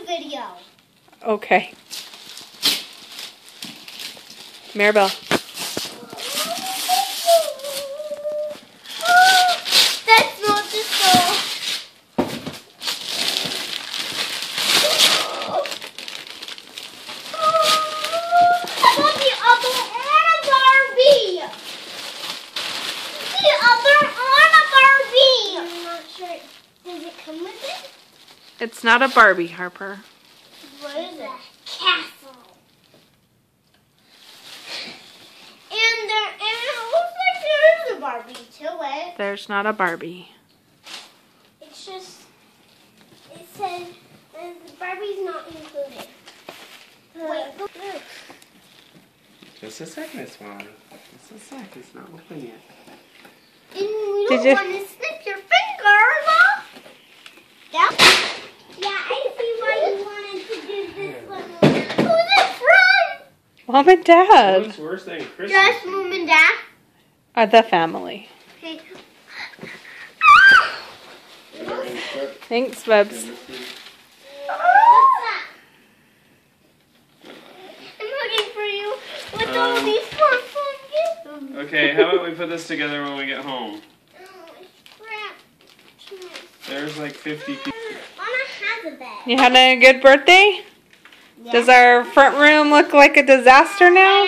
a video. Okay. Maribel. That's not the soul. How about the other on a Barbie? The other on a Barbie. I'm not sure. Does it come with it? It's not a Barbie, Harper. What is it? Castle. And it looks like there is a Barbie to it. There's not a Barbie. It's just, it says the Barbie's not included. Wait, look. Just a sec, Miss Swan. Just a sec. It's not open yet. And we Did don't you- want to snip your fingers off. Yeah? Yeah, I see why you wanted to do this one. Who's it from? Mom and Dad. What's worse than Christmas? Just Mom and Dad. The family. Okay. Thanks, Bubs. What's that? I'm looking for you with all these fun gifts. Okay, how about we put this together when we get home? Oh, it's crap. There's like 50 people. Mama has a bed. You had a good birthday? Does our front room look like a disaster now?